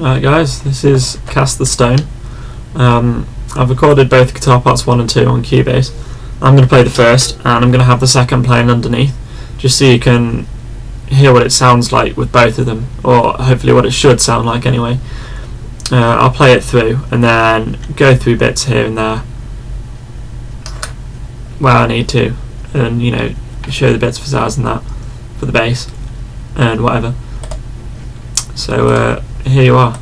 Alright guys, this is Cast the Stone. I've recorded both guitar parts 1 and 2 on Cubase. I'm going to play the first and I'm going to have the second playing underneath, just so you can hear what it sounds like with both of them, or hopefully what it should sound like anyway. I'll play it through and then go through bits here and there where I need to, and show the bits for Zaz and that, for the bass and whatever. So here you are.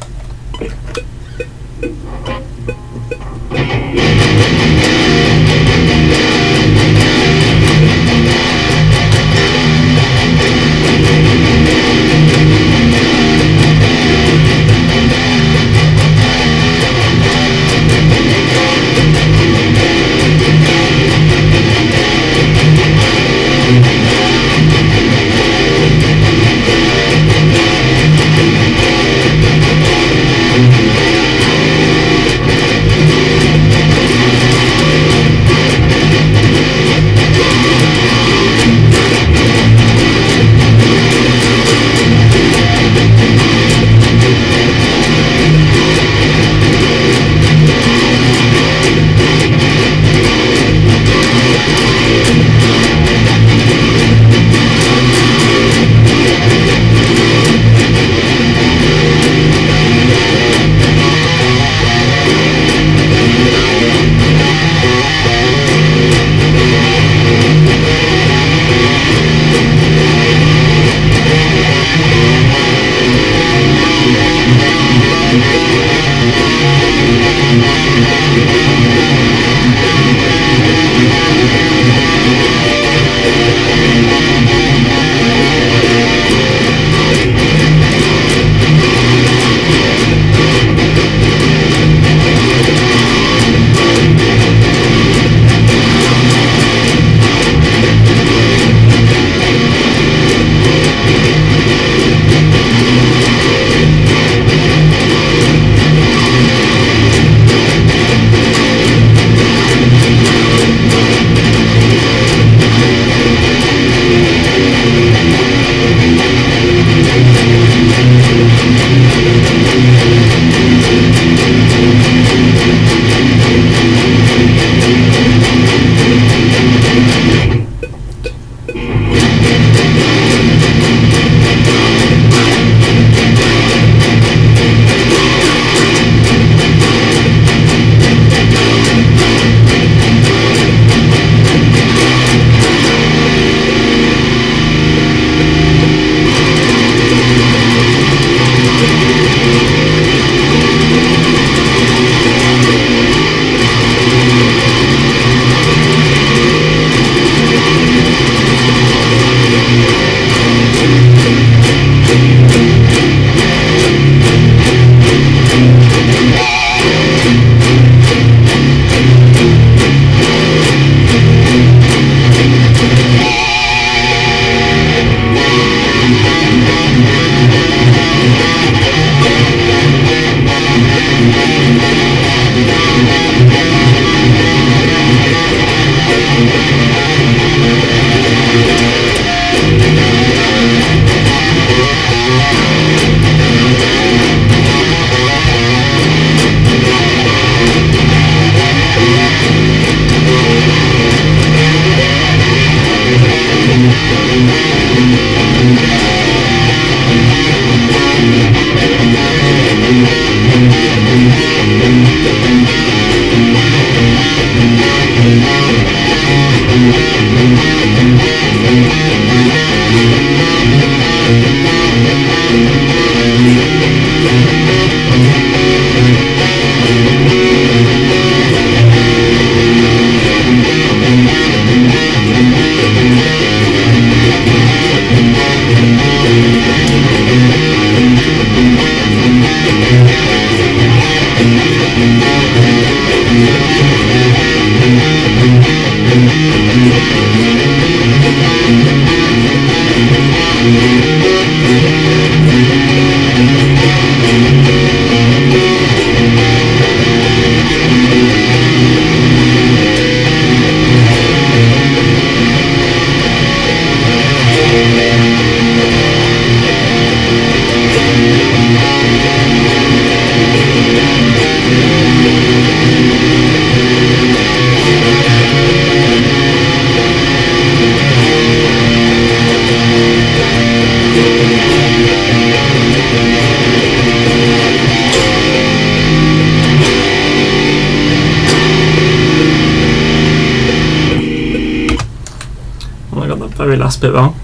last bit wrong.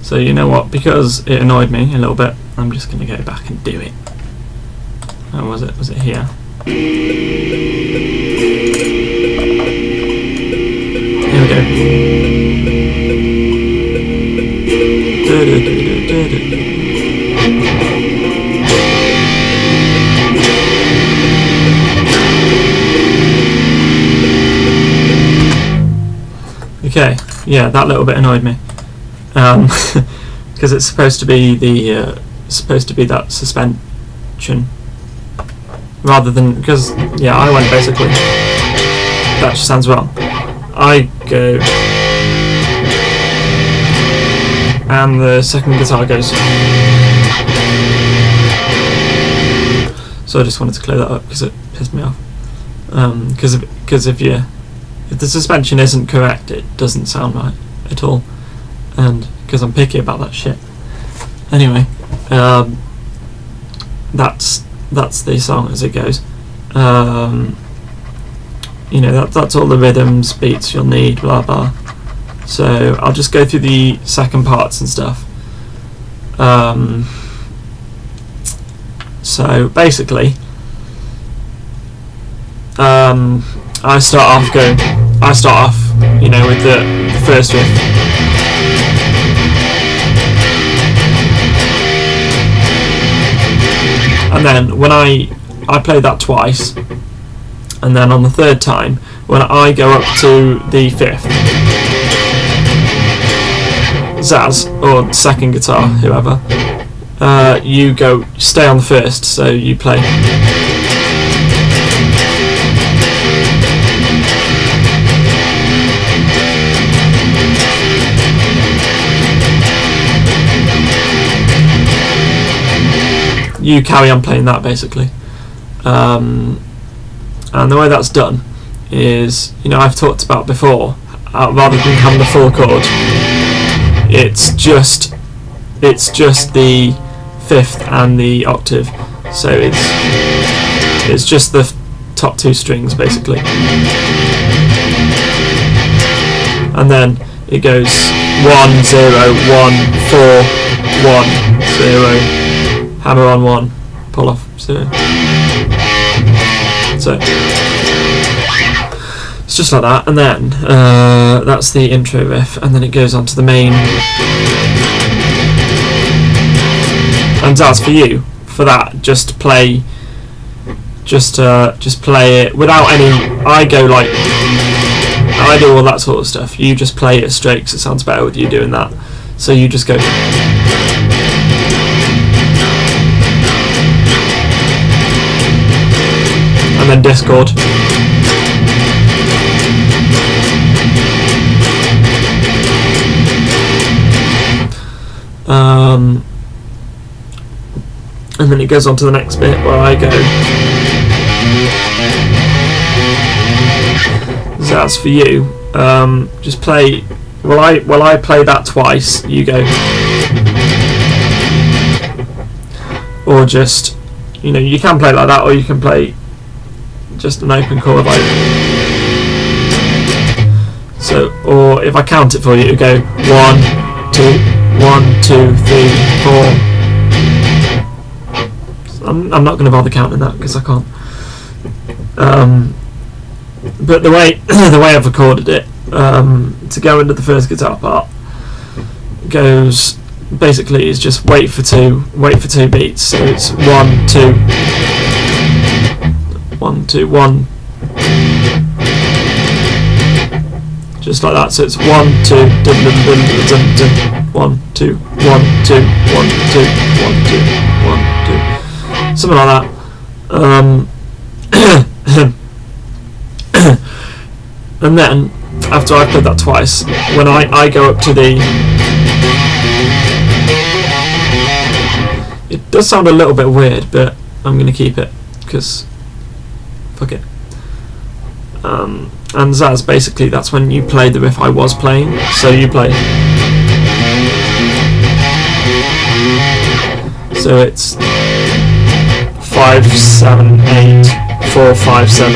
So you know what, because it annoyed me a little bit, I'm just going to go back and do it. Where was it? Was it here? Here we go. Okay, yeah, that little bit annoyed me, because it's supposed to be that suspension, rather than, because yeah, I went basically. That just sounds wrong. I go, and the second guitar goes. So I just wanted to clear that up because it pissed me off. Because if the suspension isn't correct, it doesn't sound right at all, and because I'm picky about that shit. Anyway, that's the song as it goes. You know, that's all the rhythms, beats you'll need, blah blah. So I'll just go through the second parts and stuff. So basically, I start off, you know, with the first riff. And then when I play that twice, and then on the third time, when I go up to the fifth, Zaz, or second guitar, whoever, you stay on the first, so you play. You carry on playing that basically, and the way that's done is, you know, I've talked about before, rather than having the full chord, it's just the fifth and the octave, so it's just the top two strings basically, and then it goes 1 0 1 4 1 0. Hammer on 1, pull off 0. So it's just like that, and then that's the intro riff, and then it goes on to the main. And as for you, for that, just play it without any. I do all that sort of stuff. You just play it straight, 'cause it sounds better with you doing that. So you just go. And then Discord. And then it goes on to the next bit where I go. So that's for you. Just play. While I play that twice, you go. Or just, you know, you can play like that, or you can play just an open chord like. So, or if I count it for you, go 1 2 1 2 3 4. I'm not going to bother counting that because I can't. But the way I've recorded it, to go into the first guitar part, goes basically is just wait for two beats. So it's 1 2 1 2 1, just like that. So it's 1 2 dun dun dun dun dun, 1 2 1 2 1 2 1 2 1 2, something like that. And then after I've played that twice, when I go up to the, it does sound a little bit weird, but I'm going to keep it because fuck it. And Zaz, basically that's when you play the riff I was playing, so you play. So it's 5 7 8 4 5 7,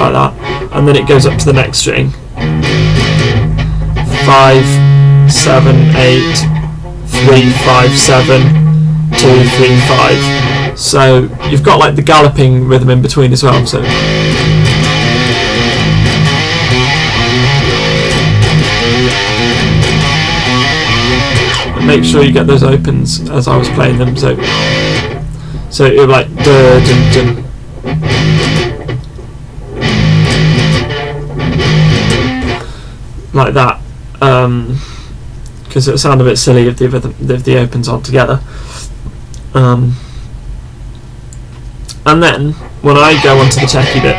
like that, and then it goes up to the next string, 5, 7, 8, 3, 5, 7, 2, 3, 5. So you've got like the galloping rhythm in between as well. So make sure you get those opens as I was playing them. So it was like dun, dun, dun. Like that, because it would sound a bit silly if the opens aren't together. And then when I go onto the techie bit,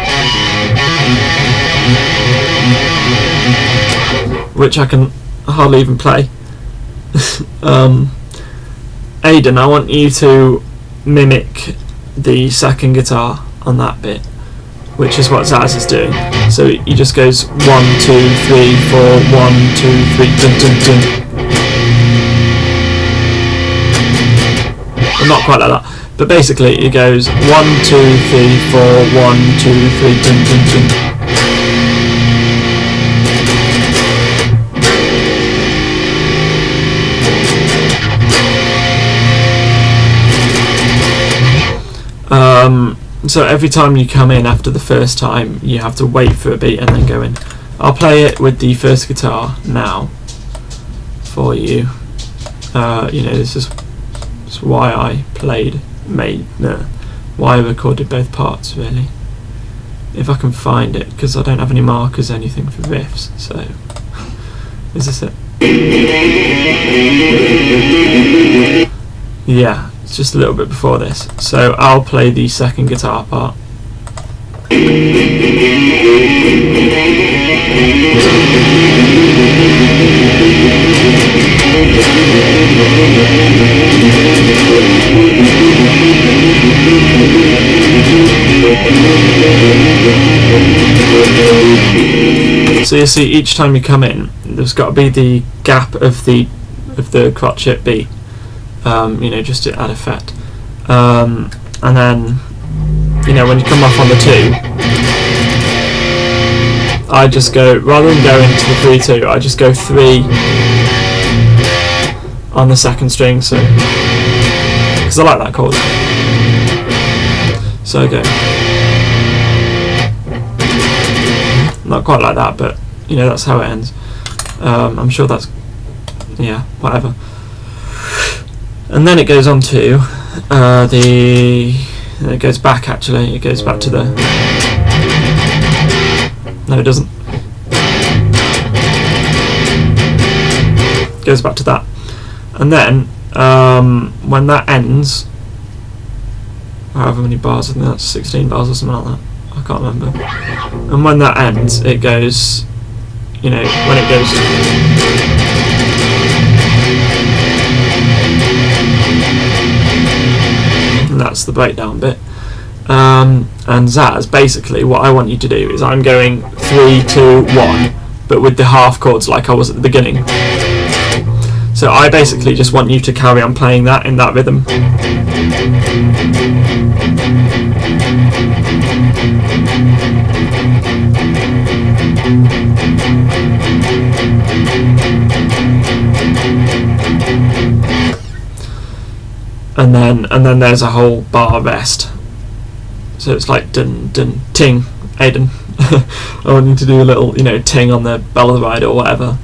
which I can hardly even play, Aidan, I want you to mimic the second guitar on that bit, which is what Zaz is doing. So he just goes 1, 2, 3, 4, 1, 2, 3, dun, dun, dun. Well, not quite like that, but basically it goes 1, 2, 3, 4, 1, 2, 3, dun, dun, dun. So every time you come in after the first time, you have to wait for a beat and then go in. I'll play it with the first guitar now for you. This is why I why I recorded both parts, really. If I can find it, because I don't have any markers, anything for riffs. So is this it? Yeah. It's just a little bit before this, so I'll play the second guitar part. So you see, each time you come in, there's got to be the gap of the crotchet beat. Just to add effect, and then when you come off on the 2, I just go, rather than going to the 3-2, I just go 3 on the second string, so because I like that chord. So I go, not quite like that, but that's how it ends. I'm sure that's, whatever. And then it goes on to it goes back, actually. It goes back to the... No, it doesn't. It goes back to that. And then, when that ends, however many bars, I think that's 16 bars or something like that. I can't remember. And when that ends, it goes, when it goes... And that's the breakdown bit. And Zaz, basically what I want you to do is I'm going 3, 2, 1, but with the half chords like I was at the beginning. So I basically just want you to carry on playing that in that rhythm. And then there's a whole bar rest. So it's like dun dun ting, Aidan. I want you to do a little, ting on the Bell of the Ride or whatever.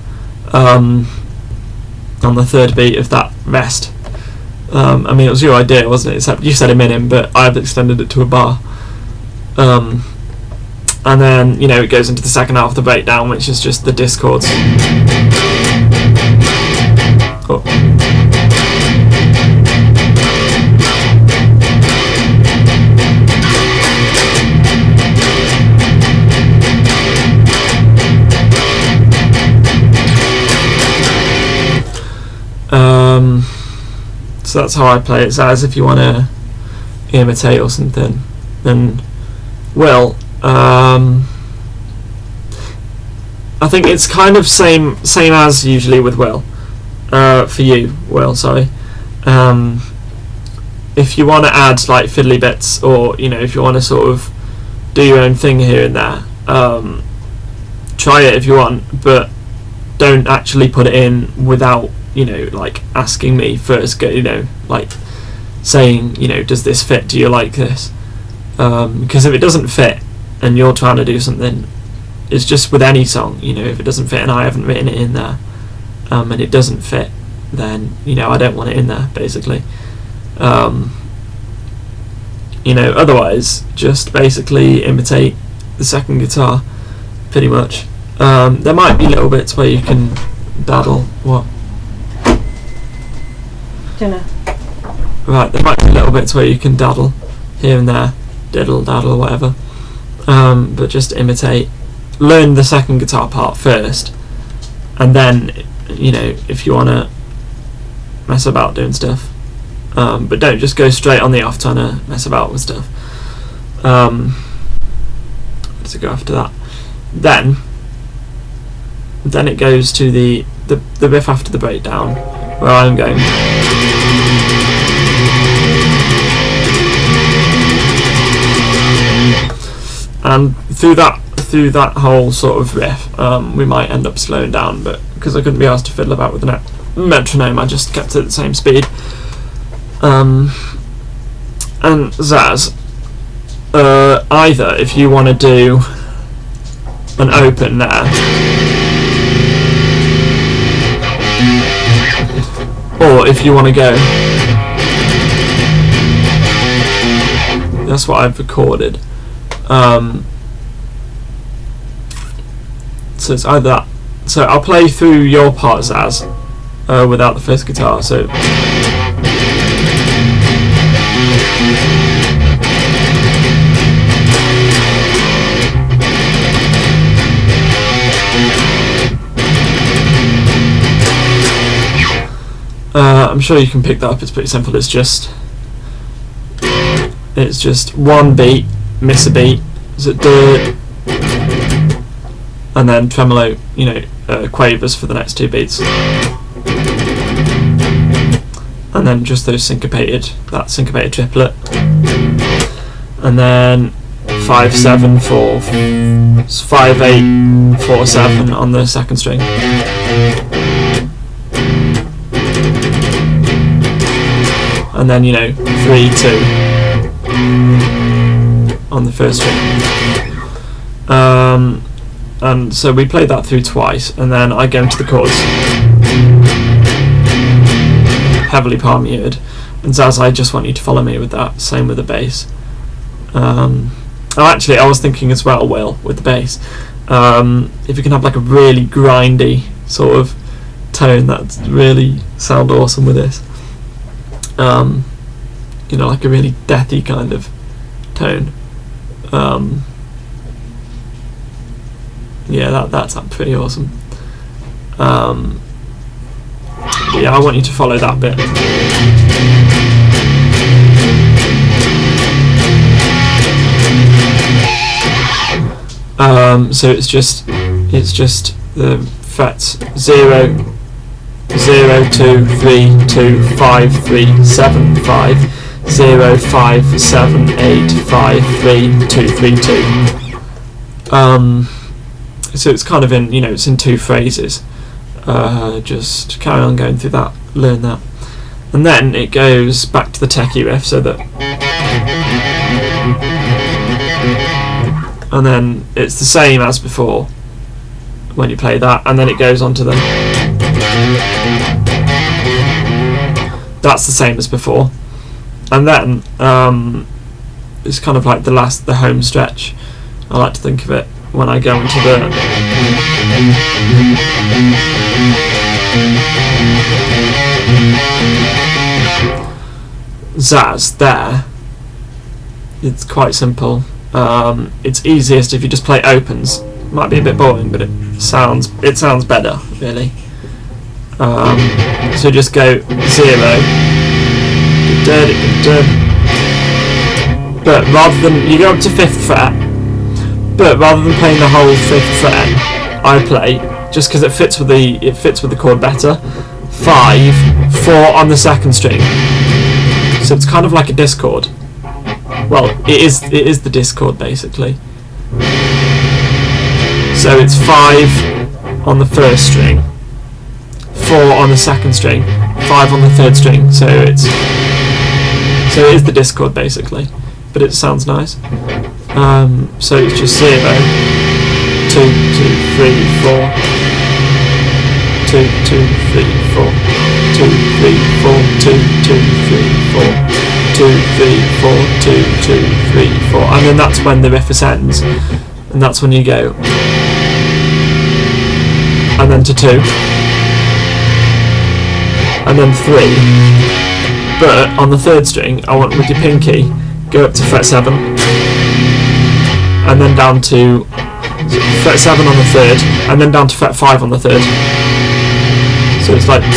On the third beat of that rest. It was your idea, wasn't it? Except you said a minute, but I've extended it to a bar. And then, it goes into the second half of the breakdown, which is just the discords. Oh. So that's how I play it. So as if you want to imitate or something, then I think it's kind of same as usually with Will. For you, Will, sorry. If you want to add like fiddly bits, or if you want to sort of do your own thing here and there, try it if you want, but don't actually put it in without, you know, like asking me first, you know, like saying, you know, does this fit, do you like this? Because if it doesn't fit and you're trying to do something, it's just with any song, you know, if it doesn't fit and I haven't written it in there, and it doesn't fit, then, you know, I don't want it in there, basically. You know, otherwise, just basically imitate the second guitar, pretty much. There might be little bits where you can daddle. What? Dinner. Right, there might be little bits where you can daddle here and there, diddle, daddle, whatever. But just imitate. Learn the second guitar part first, and then, you know, if you want to mess about doing stuff. But don't just go straight on the off trying to mess about with stuff. Let's go after that. Then it goes to the riff after the breakdown, where I'm going. And through that whole sort of riff, we might end up slowing down, but because I couldn't be asked to fiddle about with the metronome, I just kept it at the same speed. And Zaz, either if you want to do an open there, or if you want to go, that's what I've recorded. So it's either that. So I'll play through your part, Zaz, without the first guitar. So. I'm sure you can pick that up. It's pretty simple. It's just one beat, miss a beat, is it duh, and then tremolo, you know, quavers for the next two beats, and then just that syncopated triplet, and then 5/7/4, 5/8/4/7 on the second string. And then, you know, 3/2 on the first string. And so we played that through twice, and then I go into the chords. Heavily palm muted. And Zaz, I just want you to follow me with that. Same with the bass. Actually, I was thinking as well, Will, with the bass, if you can have like a really grindy sort of tone, that'd really sound awesome with this. You know, like a really deathy kind of tone. Yeah, that's pretty awesome. Yeah, I want you to follow that bit. So it's just the frets 0, 0, 2, 3, 2, 5, 3, 7, 5, 0, 5, 7, 8, 5, 3, 2, 3, 2. So it's kind of in, you know, it's in two phrases. Just carry on going through that, learn that. And then it goes back to the techie riff, so that. And then it's the same as before when you play that, and then it goes on to the. That's the same as before, and then it's kind of like the home stretch. I like to think of it when I go into the. Zaz there. It's quite simple. It's easiest if you just play opens. Might be a bit boring, but it sounds better, really. So just go 0, but rather than you go up to 5th fret, but rather than playing the whole 5th fret, I play, just because it fits with the chord better, 5, 4 on the second string. So it's kind of like a discord. Well, it is the discord basically. So it's 5 on the first string, 4 on the second string, 5 on the third string. So it is the Discord basically, but it sounds nice. So it's just 0, 2, 2, 3, 4, 2, 2, 3, 4, 2, 3, 4, 2, 2, 3, 4, 2, 3, 4, 2, 2, 3, 4, and then that's when the riff ascends, and that's when you go, and then to 2, and then 3, but on the third string I want with your pinky go up to fret 7, and then down to fret 7 on the third, and then down to fret 5 on the third. So it's like 2,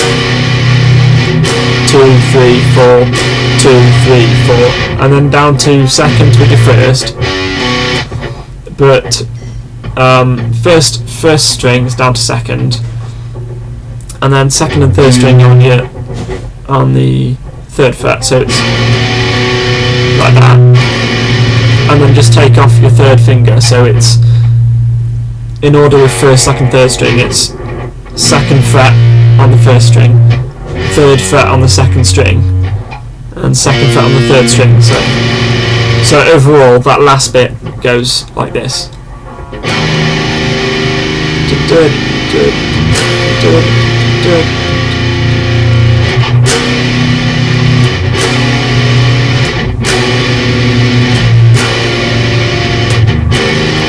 3, 4, 2, 3, 4, and then down to second with your first. But first string is down to second, and then second and third string on the third fret. So it's like that, and then just take off your third finger. So it's in order with first, second, third string. It's second fret on the first string, third fret on the second string, and second fret on the third string. So overall, that last bit goes like this.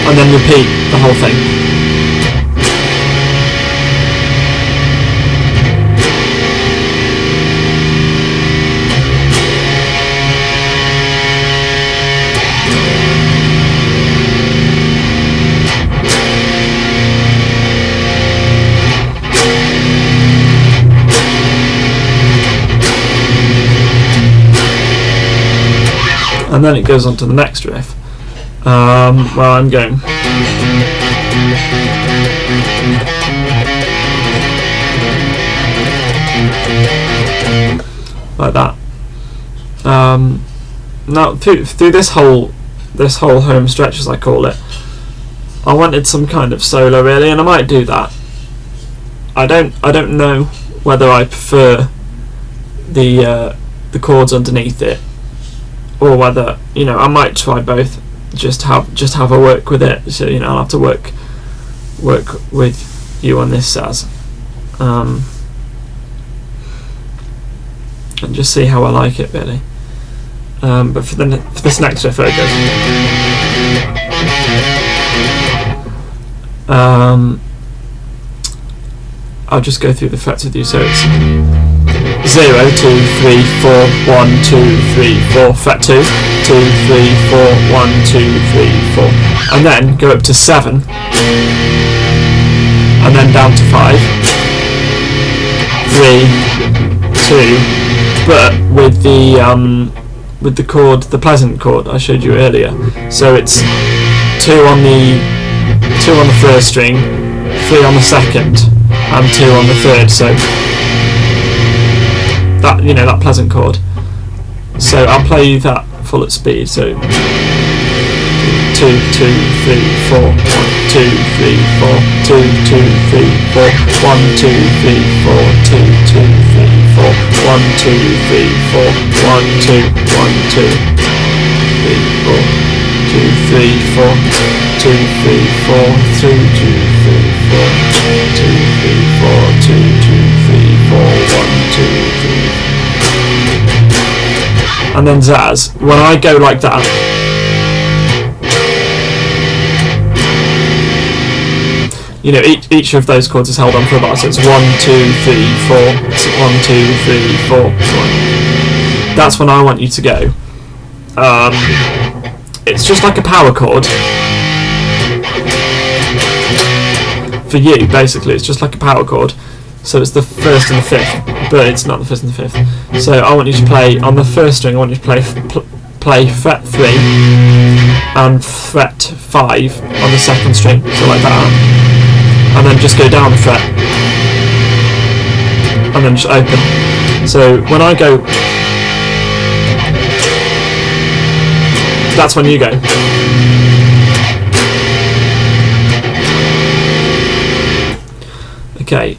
And then repeat the whole thing. And then it goes on to the next riff. Well, I'm going. Like that. Now through this whole home stretch, as I call it, I wanted some kind of solo really, and I might do that. I don't know whether I prefer the chords underneath it, or whether, I might try both. Just have a work with it. So I'll have to work with you on this, Saz, and just see how I like it really. But for this next riff, it goes. I'll just go through the frets with you. So it's 0, 2, 3, 4, 1, 2, 3, 4, fret 2, 2, 3, 4, 1, 2, 3, 4, and then go up to 7, and then down to 5, 3, 2, but with the chord, the pleasant chord I showed you earlier. So it's 2 on the first string, 3 on the second, and 2 on the third. So that that pleasant chord. So I'll play that full at speed. So 2, 2, 3, 4, 1, 2, 3, 4, 2, 2, 3, 4, 1, 2, 3, 4, 1, 2, 3, 4, 1, 2, 1, 2, 3, 4, 2, 3, 4, 2, 3, 4, 2, 2, 3, 4, 2, 3, 4, 2, 2, 3, 4, 1, 2, 3. And then Zaz, when I go like that, each of those chords is held on for a bar. So it's 1, 2, 3, 4, 1, 2, 3, 4, 1. That's when I want you to go. It's just like a power chord. For you, basically, it's just like a power chord. So it's the first and the fifth, but it's not the first and the fifth. So I want you to play on the first string. I want you to play fret 3 and fret 5 on the second string, so like that, and then just go down a fret, and then just open. So when I go, that's when you go. Okay,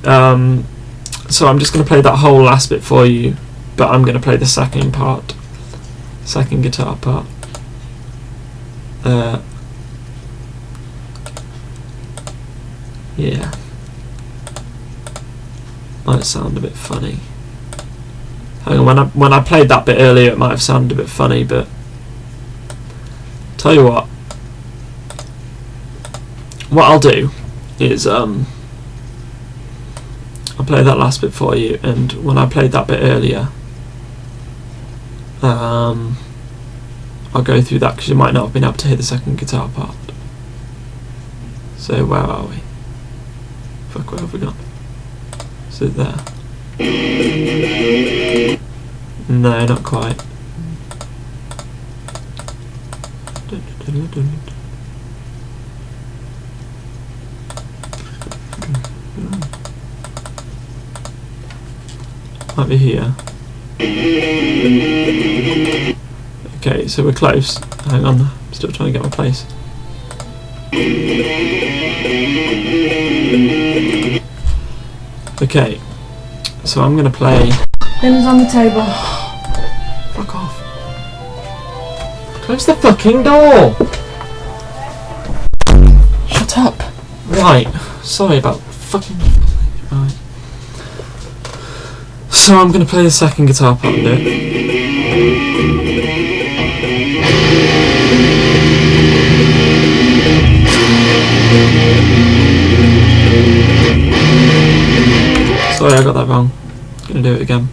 so I'm just going to play that whole last bit for you, but I'm going to play the second guitar part. Yeah, might sound a bit funny. Hang on, when I played that bit earlier, it might have sounded a bit funny, but tell you what I'll do is I'll play that last bit for you, and when I played that bit earlier, I'll go through that because you might not have been able to hear the second guitar part. So where are we? Fuck, where have we gone? Is it there? No, not quite. Might be here. Okay, so we're close. Hang on, I'm still trying to get my place. Okay, so I'm gonna play. Dinner's on the table. Fuck off. Close the fucking door! Shut up! Right, sorry about fucking. Right. So I'm gonna play the second guitar part of it. Sorry, I got that wrong. Gonna do it again.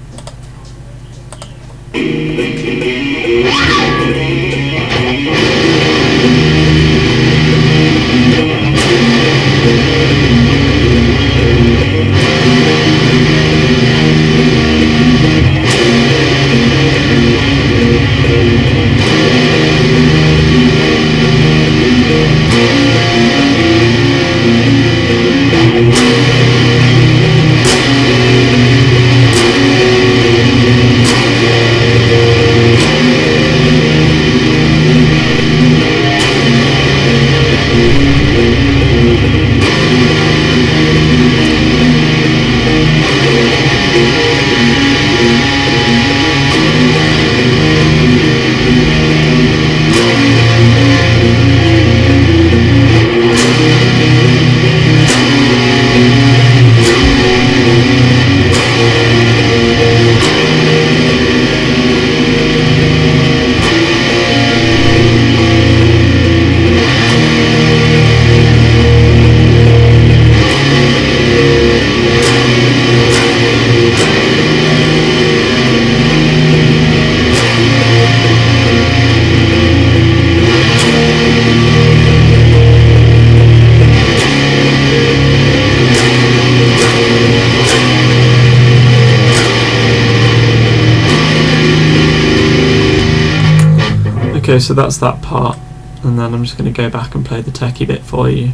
Okay, so that's that part, and then I'm just going to go back and play the techie bit for you,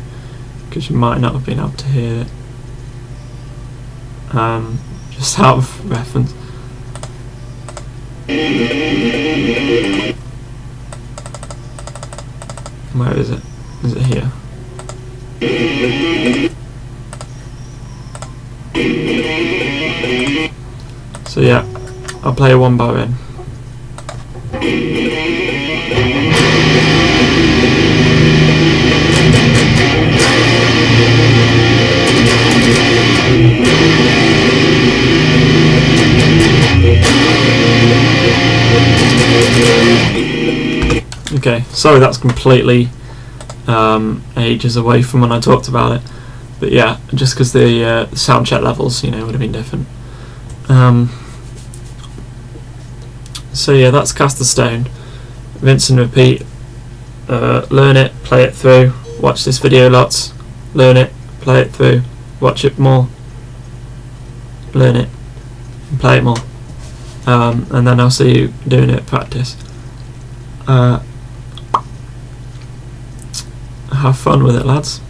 because you might not have been able to hear it. Just out of reference. Where is it? Is it here? So yeah, I'll play one bar in. Okay, sorry that's completely ages away from when I talked about it, but yeah, just because the sound check levels, would have been different. So yeah, that's Cast the Stone. Rinse and repeat. Learn it, play it through, watch this video lots, learn it, play it through, watch it more, learn it, and play it more. And then I'll see you doing it at practice. Have fun with it, lads.